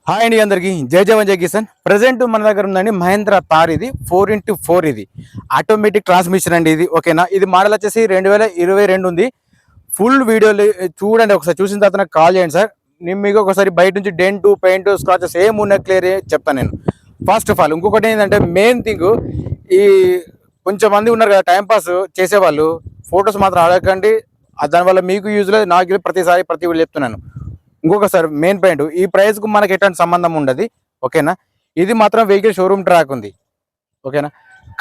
Hi అండి అందరికి జై జవాన్ జై కిసాన్. ప్రజెంట్ మన దగ్గర ఉందండి మహేంద్ర తార్. ఇది 4x4 ఇది ఆటోమేటిక్ ట్రాన్స్మిషన్ అండి. ఇది ఓకేనా. ఇది మోడల్ వచ్చేసి 2022 ఉంది. ఫుల్ వీడియోలు చూడండి, ఒకసారి చూసిన తర్వాత నాకు కాల్ చేయండి సార్. నేను మీకు ఒకసారి బయట నుంచి డెంట్ పెయింట్ స్క్రాచెస్ ఏమున్నా క్లియర్ చెప్తాను నేను. ఫస్ట్ ఆఫ్ ఆల్ ఇంకొకటి ఏంటంటే మెయిన్ థింగ్, ఈ కొంచెం మంది ఉన్నారు కదా టైంపాస్ చేసేవాళ్ళు, ఫొటోస్ మాత్రం అడగకండి. దానివల్ల మీకు యూజ్ లేదు, నాకు ప్రతిసారి ప్రతి వీళ్ళు చెప్తున్నాను. ఇంకొకసారి మెయిన్ పాయింట్, ఈ ప్రైస్ కు మనకి ఎటువంటి సంబంధం ఉండదు. ఓకేనా. ఇది మాత్రం వెహికల్ షోరూమ్ ట్రాక్ ఉంది. ఓకేనా.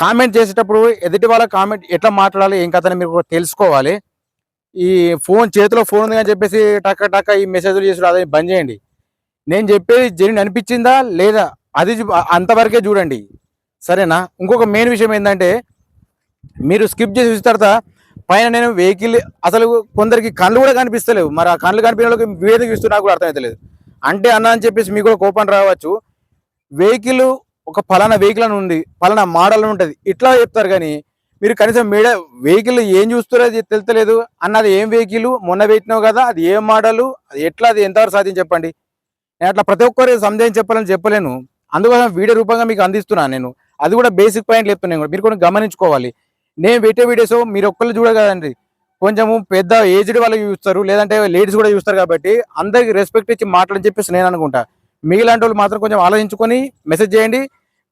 కామెంట్ చేసేటప్పుడు ఎదుటి వాళ్ళ కామెంట్ ఎట్లా మాట్లాడాలి ఏం కథని మీరు తెలుసుకోవాలి. ఈ ఫోన్ చేతిలో ఫోన్ ఉంది అని చెప్పేసి టక్క టక్క ఈ మెసేజ్లు చేసి అదే బంద్ చేయండి. నేను చెప్పేది జెన్యూన్ అనిపించిందా లేదా అది అంతవరకే చూడండి, సరేనా. ఇంకొక మెయిన్ విషయం ఏంటంటే, మీరు స్కిప్ చేసి చూసిన తర్వాత పైన నేను వెహికల్ అసలు కొందరికి కళ్ళు కూడా కనిపిస్తలేవు. మరి ఆ కళ్ళు కనిపించిన వాళ్ళకి వీడియో చూస్తూ నాకు కూడా అర్థమవుతలేదు. అంటే అన్న అని చెప్పేసి మీకు కూడా కోపం రావచ్చు. వెహికల్ ఒక ఫలానా వెహికల్ అని ఉంది, ఫలానా మోడల్ అని ఉంటుంది, ఇట్లా చెప్తారు. కానీ మీరు కనీసం వెహికల్ ఏం చూస్తారో అది తెలుస్తలేదు. అన్నది ఏం వెహికల్, మొన్న పెట్టినావు కదా, అది ఏం మోడలు, అది ఎట్లా, అది ఎంతవరకు సాధ్యం చెప్పండి. నేను అట్లా ప్రతి ఒక్కరు సందేహం చెప్పాలని చెప్పలేను. అందుకోసం వీడియో రూపంగా మీకు అందిస్తున్నాను నేను. అది కూడా బేసిక్ పాయింట్లు చెప్తున్నాను, మీరు కూడా గమనించుకోవాలి. నేను పెట్టే వీడియోస్ మీరు ఒక్కళ్ళు చూడగలండి, కొంచెము పెద్ద ఏజ్డ్ వాళ్ళు చూస్తారు, లేదంటే లేడీస్ కూడా చూస్తారు. కాబట్టి అందరికి రెస్పెక్ట్ ఇచ్చి మాట్లాడని చెప్పేసి నేను అనుకుంటా. మీలాంటి వాళ్ళు మాత్రం కొంచెం ఆలోచించుకొని మెసేజ్ చేయండి.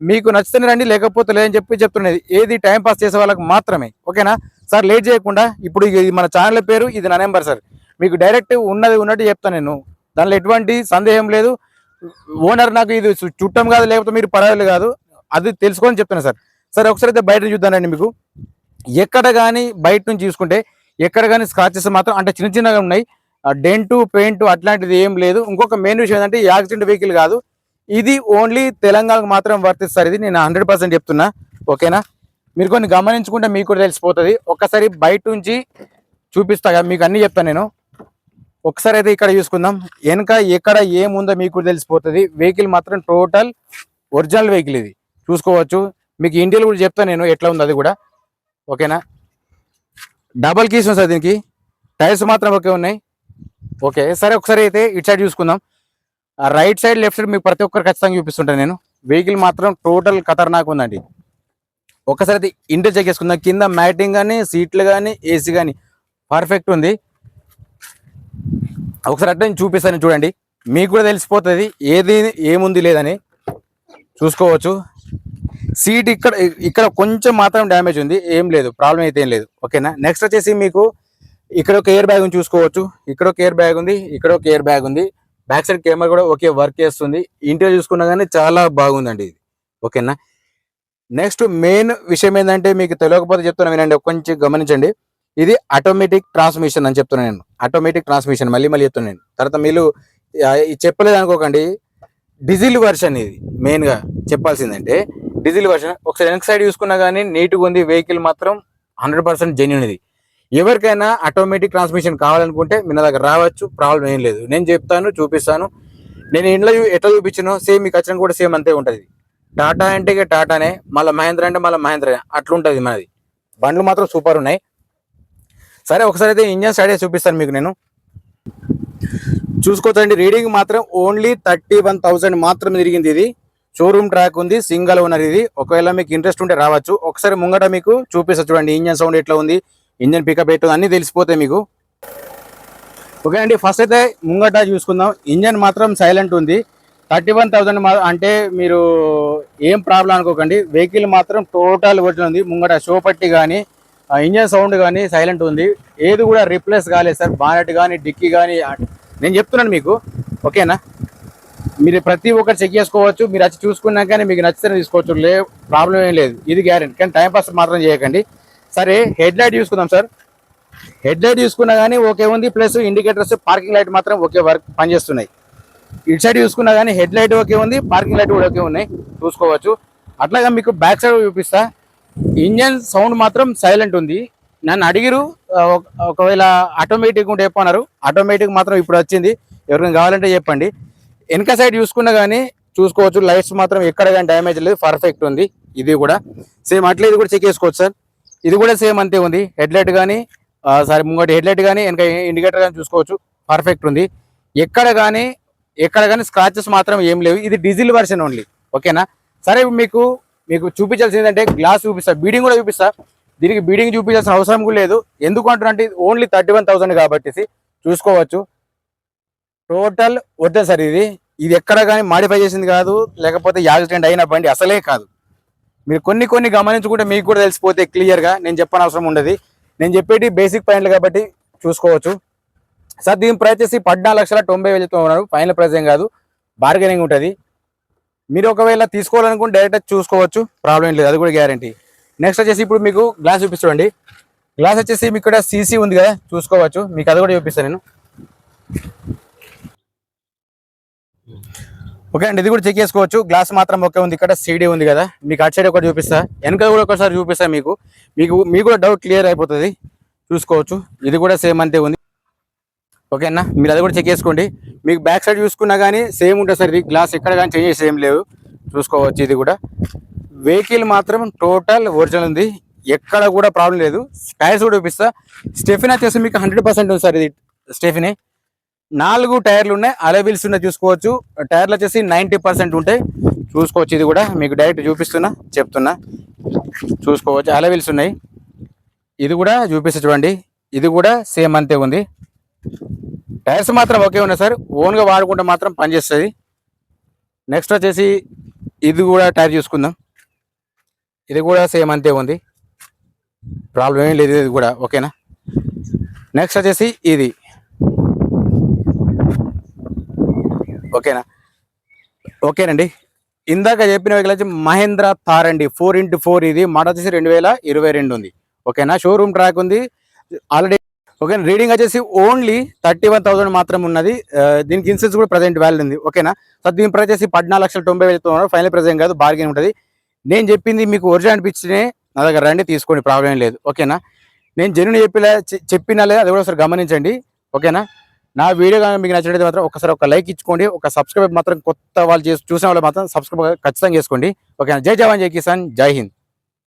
మీకు నచ్చితేనే రండి, లేకపోతే లేదని చెప్పి చెప్తున్నది. ఏది టైం పాస్ చేసే వాళ్ళకి మాత్రమే. ఓకేనా సార్. లేట్ చేయకుండా ఇప్పుడు ఇది మన ఛానల్ పేరు, ఇది నా నెంబర్ సార్. మీకు డైరెక్ట్ ఉన్నది ఉన్నట్టు చెప్తాను నేను, దానిలో ఎటువంటి సందేహం లేదు. ఓనర్ నాకు ఇది చుట్టం కాదు, లేకపోతే మీరు పర్వాలేదు కాదు, అది తెలుసుకొని చెప్తాను సార్. సరే ఒకసారి అయితే బయట చూద్దానండి. మీకు ఎక్కడ కానీ బయట నుంచి చూసుకుంటే ఎక్కడ కానీ స్క్రాచెస్ మాత్రం అంటే చిన్న చిన్నగా ఉన్నాయి. డెంటు పెయింట్ అట్లాంటిది ఏం లేదు. ఇంకొక మెయిన్ విషయం ఏంటంటే యాక్సిడెంట్ వెహికల్ కాదు, ఇది ఓన్లీ తెలంగాణకు మాత్రం వర్తిస్తారు. ఇది నేను 100% చెప్తున్నా. ఓకేనా. మీరు కొన్ని గమనించుకుంటే మీకు కూడా తెలిసిపోతుంది. ఒక్కసారి బయట నుంచి చూపిస్తా, మీకు అన్ని చెప్తాను నేను. ఒకసారి అయితే ఇక్కడ చూసుకుందాం. వెనక ఎక్కడ ఏముందో మీకు కూడా తెలిసిపోతుంది. వెహికల్ మాత్రం టోటల్ ఒరిజినల్ వెహికల్ ఇది, చూసుకోవచ్చు. మీకు ఇండియాలో కూడా చెప్తాను నేను ఎట్లా ఉంది అది కూడా. ఓకేనా. డబల్ కీస్ ఉంది సార్ దీనికి. టైర్స్ మాత్రం ఓకే ఉన్నాయి. ఓకే సరే ఒకసారి అయితే ఇటు సైడ్ చూసుకుందాం. రైట్ సైడ్ లెఫ్ట్ సైడ్ మీకు ప్రతి ఒక్కరు ఖచ్చితంగా చూపిస్తుంటాను నేను. వెహికల్ మాత్రం టోటల్ ఖతర్నాక్ ఉందండి. ఒకసారి అయితే ఇంటర్ చెక్ చేసుకుందాం. కింద మ్యాటింగ్ కానీ సీట్లు కానీ ఏసీ కానీ పర్ఫెక్ట్ ఉంది. ఒకసారి అట్లా నేను చూపిస్తాను చూడండి, మీకు కూడా తెలిసిపోతుంది ఏది ఏముంది లేదని. చూసుకోవచ్చు. సీట్ ఇక్కడ ఇక్కడ కొంచెం మాత్రం డ్యామేజ్ ఉంది, ఏం లేదు, ప్రాబ్లం అయితే ఏం లేదు. ఓకేనా. నెక్స్ట్ వచ్చేసి మీకు ఇక్కడ ఒక ఎయిర్ బ్యాగ్ ఉంది, చూసుకోవచ్చు. ఇక్కడ ఒక ఎయిర్ బ్యాగ్ ఉంది, ఇక్కడ ఒక ఎయిర్ బ్యాగ్ ఉంది. బ్యాక్ సైడ్ కెమెరా కూడా ఓకే వర్క్ చేస్తుంది. ఇంటీరియర్ చూసుకున్నా కానీ చాలా బాగుందండి ఇది. ఓకేనా. నెక్స్ట్ మెయిన్ విషయం ఏంటంటే, మీకు తెలియకపోతే చెప్తున్నా వినండి, కొంచెం గమనించండి. ఇది ఆటోమేటిక్ ట్రాన్స్మిషన్ అని చెప్తున్నాను నేను. ఆటోమేటిక్ ట్రాన్స్మిషన్ మళ్ళీ చెప్తున్నాను నేను. తర్వాత మీరు చెప్పలేదు అనుకోకండి, డీజిల్ వర్షన్ ఇది. మెయిన్గా చెప్పాల్సిందంటే డీజిల్ వర్షన్. ఒకసారి వెనక సైడ్ చూసుకున్నా కానీ నీట్గా ఉంది. వెహికల్ మాత్రం 100% జెన్యూన్ ఇది. ఎవరికైనా ఆటోమేటిక్ ట్రాన్స్మిషన్ కావాలనుకుంటే మీ దగ్గర రావచ్చు, ప్రాబ్లం ఏం లేదు. నేను చెప్తాను, చూపిస్తాను. నేను ఇంట్లో ఎట్లా చూపించానో సేమ్ మీకు వచ్చిన కూడా సేమ్ అంతే ఉంటుంది. టాటా అంటే టాటానే, మళ్ళీ మహేంద్ర అంటే మళ్ళీ మహేంద్రనే, అట్లుంటుంది మనది. బండ్లు మాత్రం సూపర్ ఉన్నాయి. సరే ఒకసారి అయితే ఇంజన్ సైడ్ చూపిస్తాను మీకు నేను. చూసుకోవచ్చండి, రీడింగ్ మాత్రం ఓన్లీ 31,000 మాత్రం తిరిగింది. ఇది షోరూమ్ ట్రాక్ ఉంది, సింగల్ ఓనర్ ఇది. ఒకవేళ మీకు ఇంట్రెస్ట్ ఉంటే రావచ్చు. ఒకసారి ముంగట మీకు చూపిస్తా చూడండి, ఇంజన్ సౌండ్ ఎట్లా ఉంది, ఇంజన్ పికప్ ఎట్లా ఉంది, అన్ని తెలిసిపోతాయి మీకు. ఓకే అండి. ఫస్ట్ అయితే ముంగట చూసుకుందాం. ఇంజన్ మాత్రం సైలెంట్ ఉంది. 31,000 అంటే మీరు ఏం ప్రాబ్లం అనుకోకండి. వెహికల్ మాత్రం టోటల్ ఒరిజినల్ ఉంది. ముంగట షో పట్టి కానీ ఇంజన్ సౌండ్ కానీ సైలెంట్ ఉంది. ఏది కూడా రిప్లేస్ కాలేదు సార్. బానెట్ కానీ డిక్కీ కానీ నేను చెప్తున్నాను మీకు. ఓకేనా. మీరు ప్రతి ఒక్కటి చెక్ చేసుకోవచ్చు. మీరు వచ్చి చూసుకున్నాకనే మీకు నచ్చితేనే తీసుకోవచ్చు, ప్రాబ్లం ఏం లేదు. ఇది గ్యారెంటీ. కానీ టైం పాస్ మాత్రం చేయకండి. సరే హెడ్ లైట్ చూసుకుందాం సార్. హెడ్ లైట్ చూసుకున్నా కానీ ఓకే ఉంది. ప్లస్ ఇండికేటర్స్, పార్కింగ్ లైట్ మాత్రం ఓకే వర్క్ పనిచేస్తున్నాయి. ఇటు సైడ్ చూసుకున్నా కానీ హెడ్ లైట్ ఓకే ఉంది, పార్కింగ్ లైట్ కూడా ఓకే ఉన్నాయి, చూసుకోవచ్చు. అట్లాగా మీకు బ్యాక్ సైడ్ చూపిస్తా. ఇంజన్ సౌండ్ మాత్రం సైలెంట్ ఉంది. నన్ను అడిగిరు ఒకవేళ ఆటోమేటిక్ ఉంటే చెప్పన్నారు. ఆటోమేటిక్ మాత్రం ఇప్పుడు వచ్చింది, ఎవరికైనా కావాలంటే చెప్పండి. వెనక సైడ్ చూసుకున్నా కానీ చూసుకోవచ్చు. లైట్స్ మాత్రం ఎక్కడ కానీ డ్యామేజ్ లేదు, పర్ఫెక్ట్ ఉంది. ఇది కూడా సేమ్ అట్లా ఇది కూడా చెక్ చేసుకోవచ్చు సార్. ఇది కూడా సేమ్ అంతే ఉంది. హెడ్ లైట్ కానీ సారీ ముంగటి హెడ్ లైట్ కానీ వెనక ఇండికేటర్ కానీ చూసుకోవచ్చు, పర్ఫెక్ట్ ఉంది. ఎక్కడ కానీ ఎక్కడ కానీ స్క్రాచెస్ మాత్రం ఏం లేవు. ఇది డీజిల్ వర్షన్ ఓన్లీ, ఓకేనా. సరే మీకు మీకు చూపించాల్సింది ఏంటంటే గ్లాస్ చూపిస్తా, బీడింగ్ కూడా చూపిస్తా. దీనికి బీడింగ్ చూపించాల్సిన అవసరం కూడా లేదు. ఎందుకు అంటున్నట్టు ఓన్లీ 31,000 కాబట్టి చూసుకోవచ్చు. టోటల్ వద్దా సార్, ఇది ఇది ఎక్కడ కానీ మాడిఫై చేసింది కాదు, లేకపోతే యాక్సిడెంట్ అయిన బండి అసలే కాదు. మీరు కొన్ని గమనించుకుంటే మీకు కూడా తెలిసిపోతే క్లియర్గా, నేను చెప్పని అవసరం ఉండదు. నేను చెప్పేటి బేసిక్ పాయింట్లు కాబట్టి చూసుకోవచ్చు. సార్ దీని ప్రైస్ వచ్చేసి 14,90,000 ఉన్నారు. ఫైనల్ ప్రైస్ ఏం కాదు, బార్గెనింగ్ ఉంటుంది. మీరు ఒకవేళ తీసుకోవాలనుకుంటే డైరెక్ట్ చూసుకోవచ్చు, ప్రాబ్లం ఏం లేదు, అది కూడా గ్యారంటీ. నెక్స్ట్ వచ్చేసి ఇప్పుడు మీకు గ్లాస్ చూపిస్తాండి. గ్లాస్ వచ్చేసి మీకు ఇక్కడ సీసీ ఉంది కదా, చూసుకోవచ్చు. మీకు అది కూడా చూపిస్తాను నేను. ఓకే అండి, ఇది కూడా చెక్ చేసుకోవచ్చు. గ్లాస్ మాత్రం ఓకే ఉంది. ఇక్కడ సీడీ ఉంది కదా, మీకు అటు సైడ్ ఒకటి చూపిస్తా, వెనక కూడా ఒకసారి చూపిస్తా. మీకు కూడా డౌట్ క్లియర్ అయిపోతుంది, చూసుకోవచ్చు. ఇది కూడా సేమ్ అంతే ఉంది, ఓకేనా. మీరు అది కూడా చెక్ చేసుకోండి. మీకు బ్యాక్ సైడ్ చూసుకున్నా కానీ సేమ్ ఉంటుంది సార్. ఇది గ్లాస్ ఎక్కడ కానీ చేంజెస్ ఏం లేవు, చూసుకోవచ్చు. ఇది కూడా వెహికల్ మాత్రం టోటల్ ఒరిజినల్ ఉంది, ఎక్కడ కూడా ప్రాబ్లం లేదు. టైర్స్ కూడా చూపిస్తా. స్టెఫిన్ వచ్చేసి మీకు 100% ఉంది సార్. ఇది స్టెఫినే 4 టైర్లు ఉన్నాయి, అలవీల్స్ ఉన్నాయి, చూసుకోవచ్చు. టైర్లు వచ్చేసి 90% ఉంటాయి, చూసుకోవచ్చు. ఇది కూడా మీకు డైరెక్ట్ చూపిస్తున్నా, చెప్తున్నా, చూసుకోవచ్చు. అలవీల్స్ ఉన్నాయి, ఇది కూడా చూపిస్తా చూడండి. ఇది కూడా సేమ్ అంతే ఉంది. టైర్స్ మాత్రం ఓకే ఉన్నాయి సార్, ఓన్గా వాడుకుంటే మాత్రం పనిచేస్తుంది. నెక్స్ట్ వచ్చేసి ఇది కూడా టైర్ చూసుకుందాం. ఇది కూడా సేమ్ అంతే ఉంది, ప్రాబ్లం ఏం లేదు, ఇది కూడా ఓకేనా. నెక్స్ట్ వచ్చేసి ఇది ఓకేనండి. ఇందాక చెప్పిన వెహికల్ వచ్చి మహేంద్ర థార్ అండి, 4x4. ఇది మోడల్ వచ్చేసి 2022 ఉంది, ఓకేనా. షోరూమ్ ట్రాక్ ఉంది ఆల్రెడీ, ఓకే. రీడింగ్ వచ్చేసి ఓన్లీ 31,000 మాత్రం ఉన్నది. దీనికి ఇన్సూరెన్స్ కూడా ప్రజెంట్ వ్యాలిడ్ ఉంది, ఓకేనా. సో దీని ప్రైస్ వచ్చేసి 14,90,000 ఫైనల్ ప్రైస్ ఏం కాదు, బార్గెన్ ఉంటుంది. నేను చెప్పింది మీకు ఒరిజినల్ అనిపించినే నా దగ్గర రండి, తీసుకోండి, ప్రాబ్లం ఏం లేదు, ఓకేనా. నేను జెన్యూన్ చెప్పినా లేదా అది కూడా ఒకసారి గమనించండి, ఓకేనా. నా వీడియో కానీ మీకు నచ్చినట్లయితే మాత్రం ఒకసారి ఒక లైక్ ఇచ్చుకోండి, ఒక సబ్స్క్రైబ్ మాత్రం కొత్త వాళ్ళు చూసిన వాళ్ళు మాత్రం సబ్స్క్రైబ్ ఖచ్చితంగా చేసుకోండి, ఓకేనా. జై జవాన్, జై కిసాన్, జై హింద్.